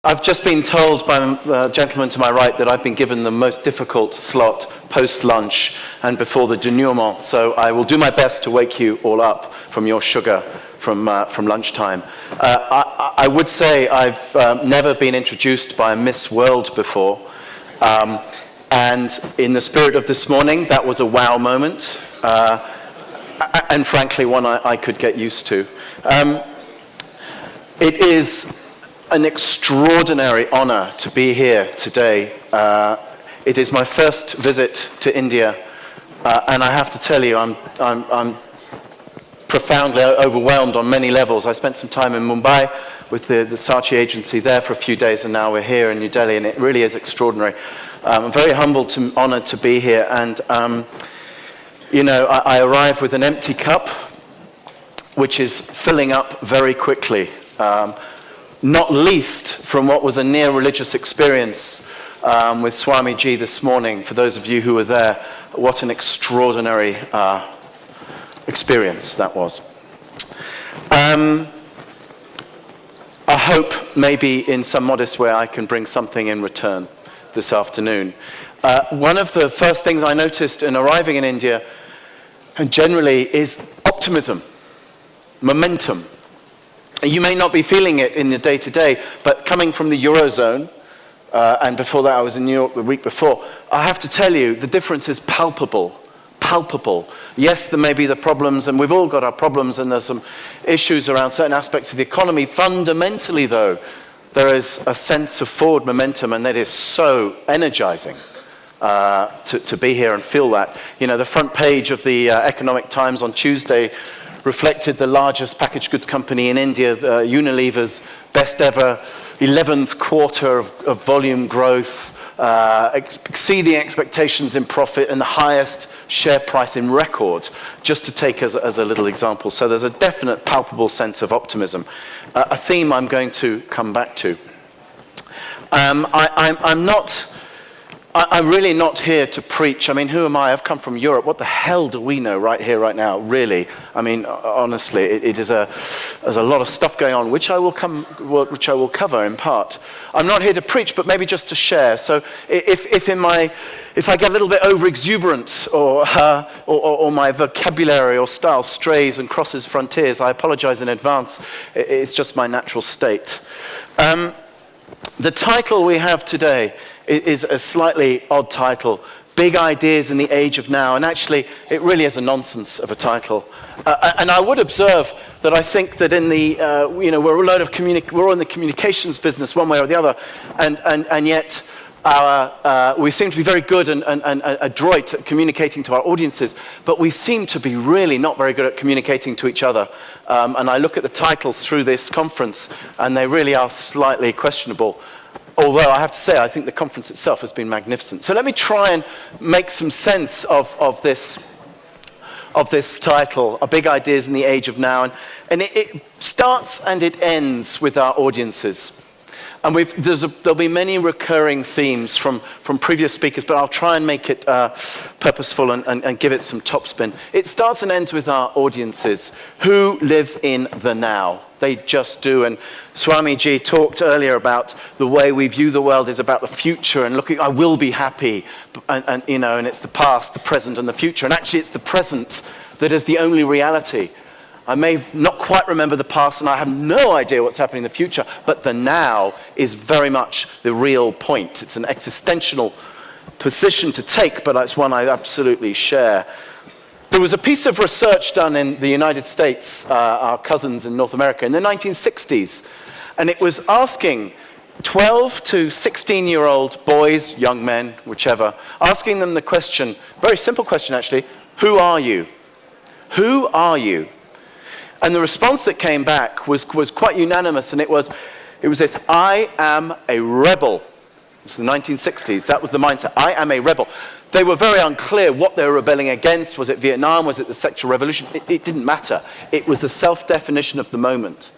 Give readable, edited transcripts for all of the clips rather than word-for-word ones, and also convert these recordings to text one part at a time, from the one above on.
I've just been told by the gentleman to my right that I've been given the most difficult slot post-lunch and before the denouement, so I will do my best to wake you all up from your sugar from lunchtime. I would say I've never been introduced by a Miss World before, and in the spirit of this morning, that was a wow moment, and frankly, one I could get used to. It is an extraordinary honor to be here today. It is my first visit to India, and I have to tell you, I'm profoundly overwhelmed on many levels. I spent some time in Mumbai with the Saatchi agency there for a few days, and now we're here in New Delhi, and it really is extraordinary. I'm very humbled and honored to be here, and you know, I arrive with an empty cup, which is filling up very quickly. Not least from what was a near religious experience with Swamiji this morning. For those of you who were there, what an extraordinary experience that was. I hope maybe in some modest way I can bring something in return this afternoon. One of the first things I noticed in arriving in India, and generally, is optimism, momentum. You may not be feeling it in the day-to-day, but coming from the Eurozone, and before that I was in New York the week before, I have to tell you, the difference is palpable, palpable. Yes, there may be the problems, and we've all got our problems, and there's some issues around certain aspects of the economy. Fundamentally, though, there is a sense of forward momentum, and that is so energizing to be here and feel that. You know, the front page of the Economic Times on Tuesday reflected the largest packaged goods company in India, Unilever's best ever 11th quarter of volume growth, exceeding expectations in profit, and the highest share price in record, just to take as a little example. So there's a definite palpable sense of optimism, a theme I'm going to come back to. I'm really not here to preach. I mean, who am I? I've come from Europe. What the hell do we know right here, right now, really? I mean, honestly, there's a lot of stuff going on, which I will cover in part. I'm not here to preach, but maybe just to share. So if I get a little bit over-exuberant or my vocabulary or style strays and crosses frontiers, I apologize in advance. It's just my natural state. The title we have today is a slightly odd title, Big Ideas in the Age of Now, and actually it really is a nonsense of a title. And I would observe that I think that in the, we're all in the communications business one way or the other, and yet we seem to be very good and adroit at communicating to our audiences, but we seem to be really not very good at communicating to each other. And I look at the titles through this conference, and they really are slightly questionable. Although I have to say, I think the conference itself has been magnificent. So let me try and make some sense of this title, Big Ideas in the Age of Now. And it starts and it ends with our audiences. And there'll be many recurring themes from previous speakers, but I'll try and make it purposeful and give it some topspin. It starts and ends with our audiences who live in the now. They just do. And Swamiji talked earlier about the way we view the world is about the future and looking, I will be happy, and it's the past, the present, and the future. And actually, it's the present that is the only reality. I may not quite remember the past, and I have no idea what's happening in the future, but the now is very much the real point. It's an existential position to take, but it's one I absolutely share. There was a piece of research done in the United States, our cousins in North America, in the 1960s, and it was asking 12 to 16-year-old boys, young men, whichever, asking them the question, very simple question actually, who are you? Who are you? And the response that came back was quite unanimous, and it was this, I am a rebel. It's the 1960s, that was the mindset, I am a rebel. They were very unclear what they were rebelling against. Was it Vietnam? Was it the sexual revolution? It didn't matter. It was the self-definition of the moment.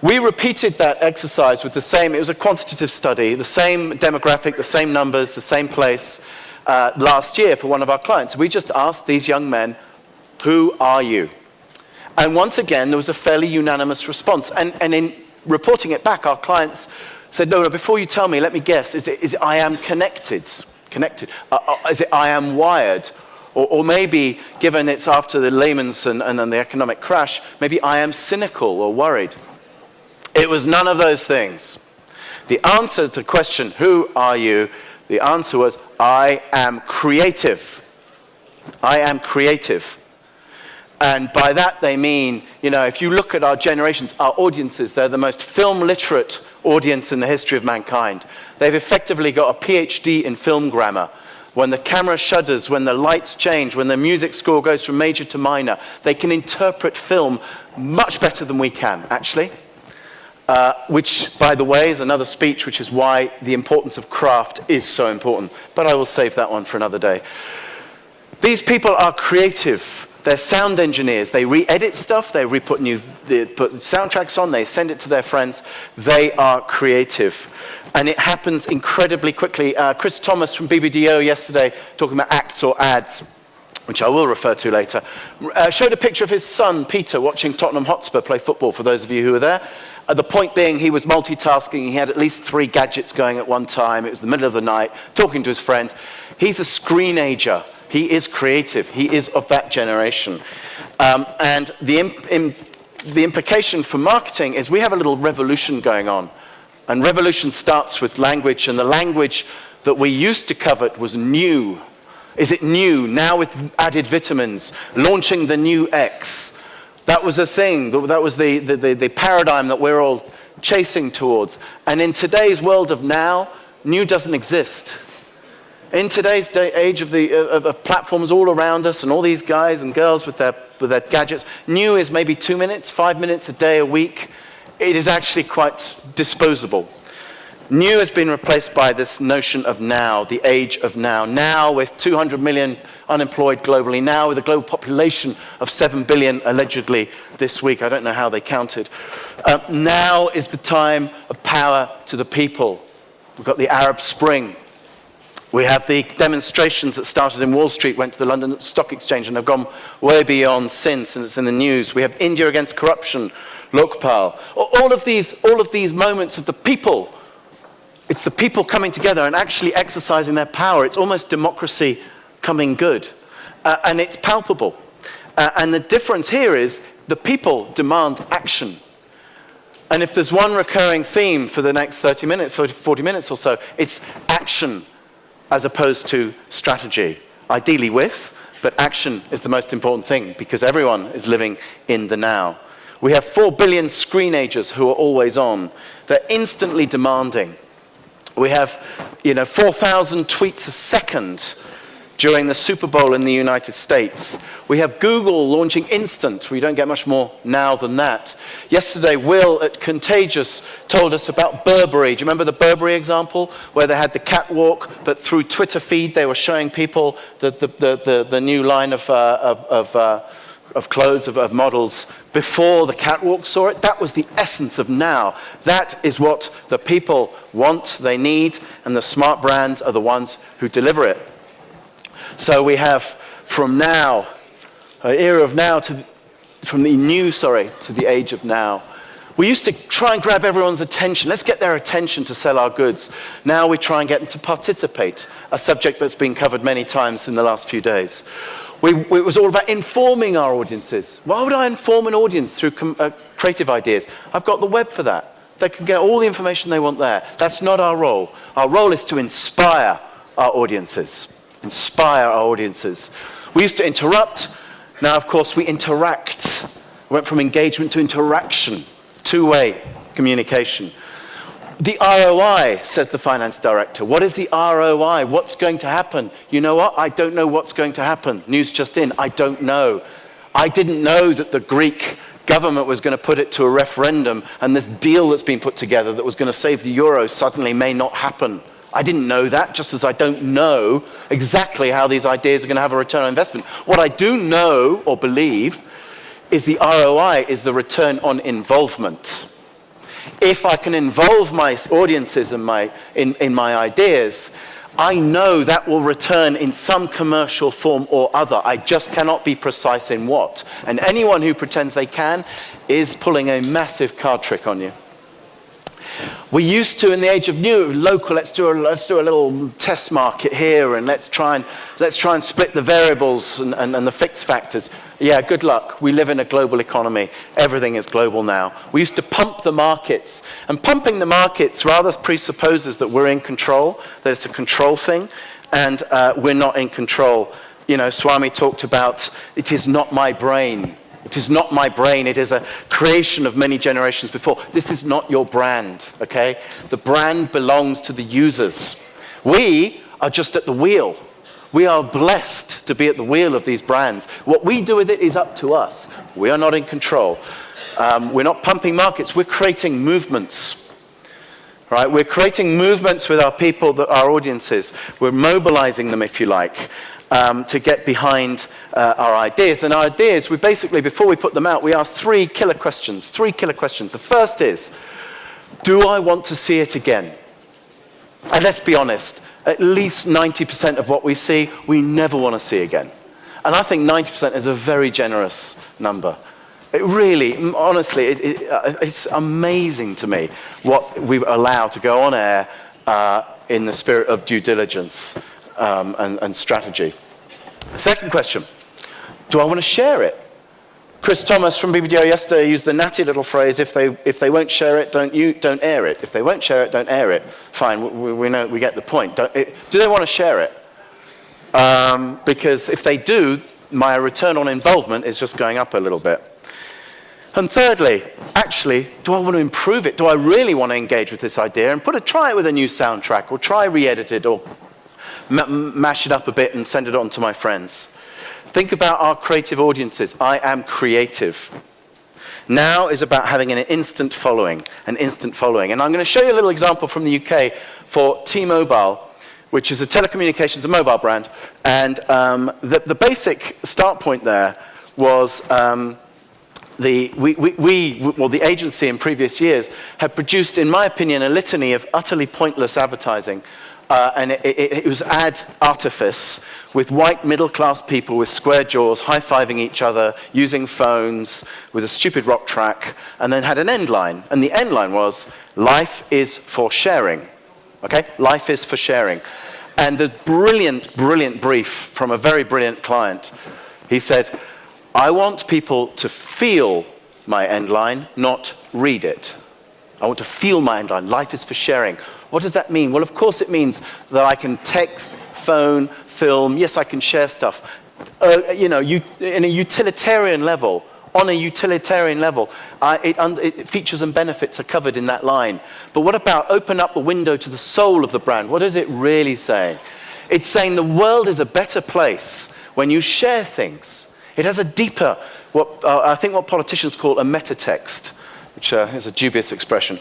We repeated that exercise with it was a quantitative study, the same demographic, the same numbers, the same place, last year for one of our clients. We just asked these young men, who are you? And once again, there was a fairly unanimous response. And in reporting it back, our clients said, no, before you tell me, let me guess. Is it I am connected? Is it I am wired? Or maybe, given it's after the Lehman's and the economic crash, maybe I am cynical or worried. It was none of those things. The answer to the question, who are you? The answer was, I am creative. I am creative. And by that they mean, if you look at our generations, our audiences, they're the most film literate audience in the history of mankind. They've effectively got a PhD in film grammar. When the camera shudders, when the lights change, when the music score goes from major to minor, they can interpret film much better than we can, actually. Which, by the way, is another speech, which is why the importance of craft is so important. But I will save that one for another day. These people are creative. They're sound engineers. They re-edit stuff. They put soundtracks on. They send it to their friends. They are creative. And it happens incredibly quickly. Chris Thomas from BBDO yesterday, talking about acts or ads, which I will refer to later, showed a picture of his son, Peter, watching Tottenham Hotspur play football, for those of you who were there. The point being, he was multitasking. He had at least 3 gadgets going at one time. It was the middle of the night, talking to his friends. He's a screenager. He is creative. He is of that generation. And the implication for marketing is we have a little revolution going on. And revolution starts with language, and the language that we used to covet was new. Is it new? Now with added vitamins, launching the new X. That was a thing. That was the paradigm that we're all chasing towards. And in today's world of now, new doesn't exist. In today's age of platforms all around us and all these guys and girls with their gadgets, new is maybe 2 minutes, 5 minutes a day, a week. It is actually quite disposable. New has been replaced by this notion of now, the age of now. Now with 200 million unemployed globally, now with a global population of 7 billion allegedly this week. I don't know how they counted. Now is the time of power to the people. We've got the Arab Spring. We have the demonstrations that started in Wall Street, went to the London Stock Exchange, and have gone way beyond since, and it's in the news. We have India against corruption, Lokpal. All of these moments of the people. It's the people coming together and actually exercising their power. It's almost democracy coming good. And it's palpable. And the difference here is the people demand action. And if there's one recurring theme for the next 30 minutes, 40 minutes or so, it's action as opposed to strategy. Ideally with, but action is the most important thing because everyone is living in the now. We have 4 billion screenagers who are always on. They're instantly demanding. We have, 4,000 tweets a second during the Super Bowl in the United States. We have Google launching Instant. We don't get much more now than that. Yesterday, Will at Contagious told us about Burberry. Do you remember the Burberry example where they had the catwalk, but through Twitter feed they were showing people the new line of clothes, of models before the catwalk saw it? That was the essence of now. That is what the people want, they need, and the smart brands are the ones who deliver it. So we have from now, an era of now from the new, to the age of now. We used to try and grab everyone's attention. Let's get their attention to sell our goods. Now we try and get them to participate, a subject that's been covered many times in the last few days. It was all about informing our audiences. Why would I inform an audience through creative ideas? I've got the web for that. They can get all the information they want there. That's not our role. Our role is to inspire our audiences. Inspire our audiences. We used to interrupt. Now, of course, we interact. We went from engagement to interaction, two-way communication. The ROI, says the finance director. What is the ROI? What's going to happen? You know what? I don't know what's going to happen. News just in. I don't know. I didn't know that the Greek government was going to put it to a referendum, and this deal that's been put together that was going to save the euro suddenly may not happen. I didn't know that, just as I don't know exactly how these ideas are going to have a return on investment. What I do know or believe is the ROI is the return on involvement. If I can involve my audiences in my ideas, I know that will return in some commercial form or other. I just cannot be precise in what. And anyone who pretends they can is pulling a massive card trick on you. We used to, in the age of new, local, let's do a little test market here, and let's try and split the variables and the fixed factors. Yeah, good luck. We live in a global economy. Everything is global now. We used to pump the markets, and pumping the markets rather presupposes that we're in control, that it's a control thing, and we're not in control. You know, Swami talked about, it is not my brain. It is not my brain. It is a creation of many generations before. This is not your brand, okay? The brand belongs to the users. We are just at the wheel. We are blessed to be at the wheel of these brands. What we do with it is up to us. We are not in control. We're not pumping markets. We're creating movements, right? We're creating movements with our people, our audiences. We're mobilizing them, if you like. To get behind our ideas. And our ideas, we basically, before we put them out, we ask three killer questions. The first is, do I want to see it again? And let's be honest, at least 90% of what we see, we never want to see again. And I think 90% is a very generous number. It really, honestly, it's amazing to me what we allow to go on air in the spirit of due diligence and strategy. Second question, do I want to share it? Chris Thomas from BBDO yesterday used the natty little phrase, if they won't share it, don't air it. If they won't share it, don't air it. Fine, we know, we get the point. Do they want to share it? Because if they do, my return on involvement is just going up a little bit. And thirdly, actually, do I want to improve it? Do I really want to engage with this idea and try it with a new soundtrack, or try re-edit it, or mash it up a bit and send it on to my friends? Think about our creative audiences. I am creative. Now is about having an instant following. And I'm going to show you a little example from the UK for T-Mobile, which is a telecommunications and mobile brand. And the basic start point there was the agency in previous years had produced, in my opinion, a litany of utterly pointless advertising. And it was ad artifice with white middle-class people with square jaws high-fiving each other, using phones, with a stupid rock track, and then had an end line. And the end line was, life is for sharing. Okay? Life is for sharing. And the brilliant, brilliant brief from a very brilliant client, he said, I want people to feel my end line, not read it. I want to feel my end line. Life is for sharing. What does that mean? Well, of course it means that I can text, phone, film. Yes, I can share stuff. In a utilitarian level, on a utilitarian level, features and benefits are covered in that line. But what about open up the window to the soul of the brand? What is it really saying? It's saying the world is a better place when you share things. It has a deeper, I think what politicians call a meta-text, which is a dubious expression.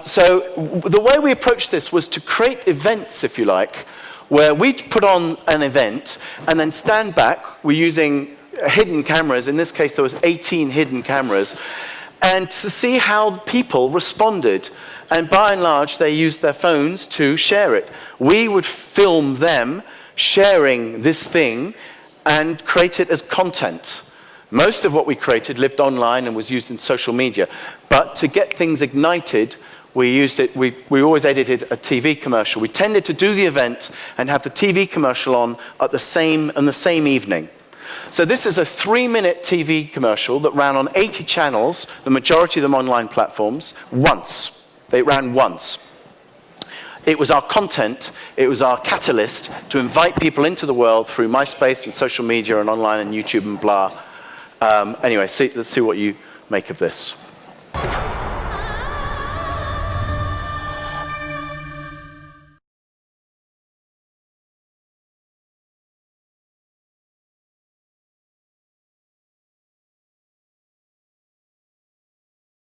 So the way we approached this was to create events, if you like, where we'd put on an event and then stand back. We're using hidden cameras. In this case, there was 18 hidden cameras. And to see how people responded. And by and large, they used their phones to share it. We would film them sharing this thing and create it as content. Most of what we created lived online and was used in social media. But to get things ignited, we always edited a TV commercial. We tended to do the event and have the TV commercial on at the same evening. So this is a 3-minute TV commercial that ran on 80 channels, the majority of them online platforms, once. It ran once. It was our content, it was our catalyst to invite people into the world through MySpace and social media and online and YouTube and blah. Anyway, let's see what you make of this.